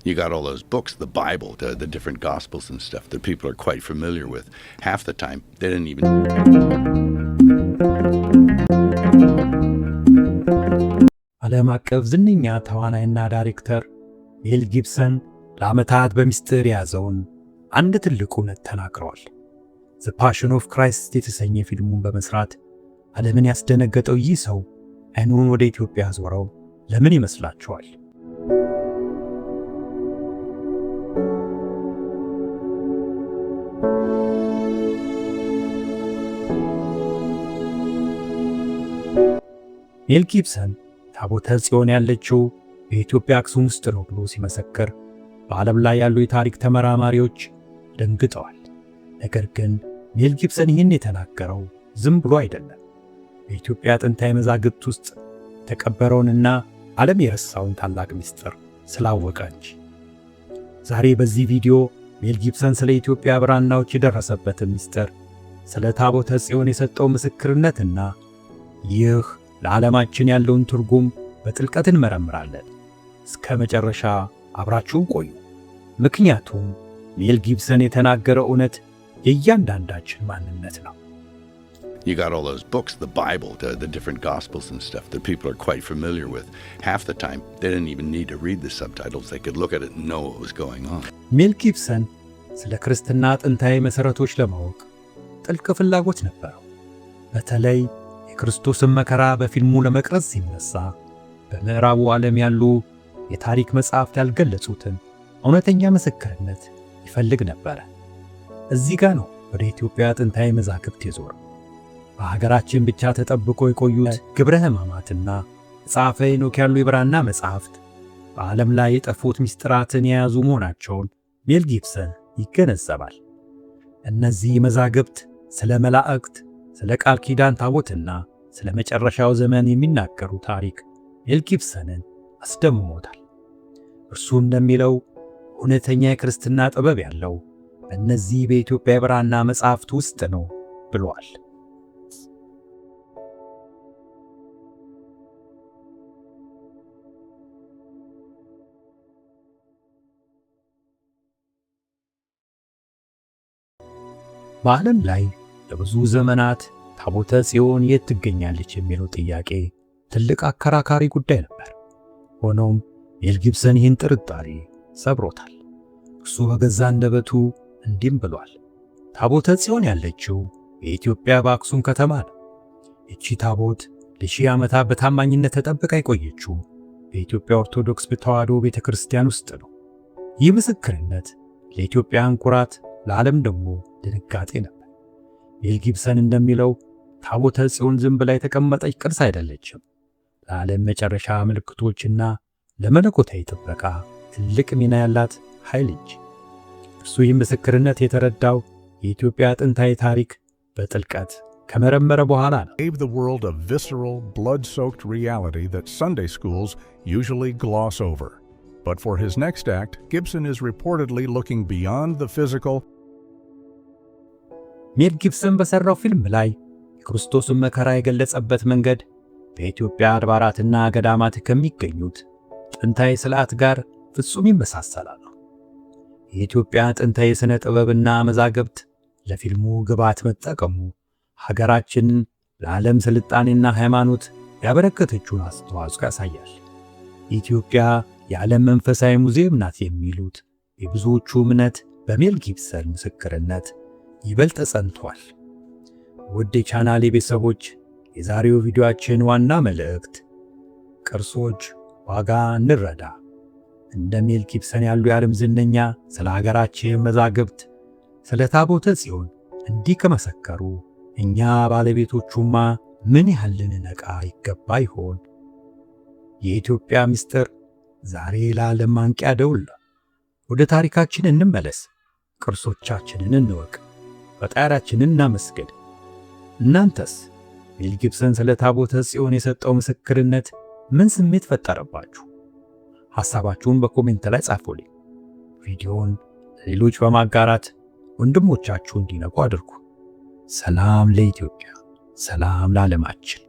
You got all those books, the Bible, the different Gospels and stuff that people are quite familiar with. Half the time, they didn't even... ዓለም አቀፍ ዝነኛ ተዋናይና ዳይሬክተር ሜል ጊብሰን ለዓመታት በሚስጥር የያዘውን አንድ ትልቅ እውነት ተናግረዋል። ዘ ፓሽን ኦፍ ክራይስት የተሰኘ ፊልሙን በመስራት ዓለምን ያስደነገጠው ይህ ሰው አይኑን ወደ ኢትዮጵያ ዞረው ለምን ይመስላችኋል? ሜል ጊብሰን ታቦተ ጽዮን ያለችው በኢትዮጵያ አክሱም ውስጥ ነው ብሎ ሲመሰክር በዓለም ላይ ያሉ የታሪክ ተመራማሪዎች ደንግጠዋል። ነገር ግን ሜል ጊብሰን ይህን የተናገረው ዝም ብሎ አይደለም። በኢትዮጵያ ጥንታዊ መዛግብት ውስጥ የተቀበረውንና ዓለም የረሳውን ታላቅ ምስጢር ስላወቀ እንጂ። ዛሬ በዚህ ቪዲዮ ሜል ጊብሰን ስለ ኢትዮጵያ ብራናዎች የደረሰበትን ምስጢር፣ ስለ ታቦተ ጽዮን የሰጠው ምስክርነትና ይህ ለዓለማችን ያለውን ትርጉም በጥልቀት እንመረምራለን። እስከ መጨረሻ አብራችሁን ቆዩ። ምክንያቱም ሜል ጊብሰን የተናገረው እውነት የእያንዳንዳችን ማንነት ነው። You got all those books, the Bible, the different Gospels and stuff that people are quite familiar with. Half the time, they didn't even need to read the subtitles. They could look at it and know what was going on. ሜል ጊብሰን ስለ ክርስትና ጥንታዊ መሠረቶች ለማወቅ ጥልቅ ፍላጎት ነበረው። በተለይ የክርስቶስን መከራ በፊልሙ ለመቅረጽ ሲነሳ በምዕራቡ ዓለም ያሉ የታሪክ መጻሕፍት ያልገለጹትን እውነተኛ ምስክርነት ይፈልግ ነበረ። እዚህ ጋር ነው ወደ ኢትዮጵያ ጥንታዊ መዛግብት የዞረው። በሀገራችን ብቻ ተጠብቆ የቆዩት ግብረ ሕማማትና መጽሐፈ ሄኖክ ያሉ የብራና መጻሕፍት በዓለም ላይ የጠፉት ምስጢራትን የያዙ መሆናቸውን ሜል ጊብሰን ይገነዘባል። እነዚህ መዛግብት ስለ መላእክት፣ ስለ ቃል ኪዳን ታቦትና ስለ መጨረሻው ዘመን የሚናገሩ ታሪክ ሜል ጊብሰንን አስደምሞታል። እርሱ እንደሚለው እውነተኛ የክርስትና ጥበብ ያለው በእነዚህ በኢትዮጵያ የብራና መጻሕፍት ውስጥ ነው ብሏል። በዓለም ላይ ለብዙ ዘመናት ታቦተ ጽዮን የት ትገኛለች የሚለው ጥያቄ ትልቅ አከራካሪ ጉዳይ ነበር። ሆኖም ሜል ጊብሰን ይህን ጥርጣሬ ሰብሮታል። እርሱ በገዛ አንደበቱ እንዲህም ብሏል። ታቦተ ጽዮን ያለችው የኢትዮጵያ በአክሱም ከተማ ነው። እቺ ታቦት ለሺህ ዓመታት በታማኝነት ተጠብቃ የቆየችው በኢትዮጵያ ኦርቶዶክስ ተዋሕዶ ቤተክርስቲያን ውስጥ ነው። ይህ ምስክርነት ለኢትዮጵያን ኩራት፣ ለዓለም ደግሞ ድንጋጤ ነበር። ሜል ጊብሰን እንደሚለው ታቦተ ጽዮን ዝም ብላ የተቀመጠች ቅርስ አይደለችም። ለዓለም መጨረሻ ምልክቶችና ለመለኮታዊ ጥበቃ ትልቅ ሚና ያላት ኃይል እንጂ። እርሱ ይህ ምስክርነት የተረዳው የኢትዮጵያ ጥንታዊ ታሪክ በጥልቀት ከመረመረ በኋላ ነው። Gave the world a visceral, blood-soaked reality that Sunday schools usually gloss over. But for his next act, Gibson is reportedly looking beyond the physical. ሜል ጊብሰን በሠራው ፊልም ላይ የክርስቶስን መከራ የገለጸበት መንገድ በኢትዮጵያ አድባራትና ገዳማት ከሚገኙት ጥንታዊ ስዕላት ጋር ፍጹም ይመሳሰላል። የኢትዮጵያ ጥንታዊ ሥነ ጥበብና መዛግብት ለፊልሙ ግብዓት መጠቀሙ ሀገራችንን ለዓለም ስልጣኔና ሃይማኖት ያበረከተችውን አስተዋጽኦ ያሳያል። ኢትዮጵያ የዓለም መንፈሳዊ ሙዚየም ናት የሚሉት የብዙዎቹ እምነት በሜል ጊብሰን ምስክርነት ይበልጥ ጸንቷል። ውድ የቻናሌ ቤተሰቦች፣ የዛሬው ቪዲዮአችን ዋና መልእክት ቅርሶች ዋጋ እንረዳ። እንደ ሜል ጊብሰን ያሉ የዓለም ዝነኛ ስለ ሀገራችን መዛግብት፣ ስለ ታቦተ ጽዮን እንዲህ ከመሰከሩ እኛ ባለቤቶቹማ ምን ያህል ልንነቃ ይገባ ይሆን? የኢትዮጵያ ምስጢር ዛሬ ለዓለም ማንቂያ ደውል ነው። ወደ ታሪካችን እንመለስ፣ ቅርሶቻችንን እንወቅ፣ ፈጣሪያችንን እናመስግን። እናንተስ ሜል ጊብሰን ስለ ታቦተ ጽዮን የሰጠው ምስክርነት ምን ስሜት ፈጠረባችሁ? ሐሳባችሁን በኮሜንት ላይ ጻፉልኝ። ቪዲዮውን ለሌሎች በማጋራት ወንድሞቻችሁ እንዲነቁ አድርጉ። ሰላም ለኢትዮጵያ፣ ሰላም ለዓለማችን።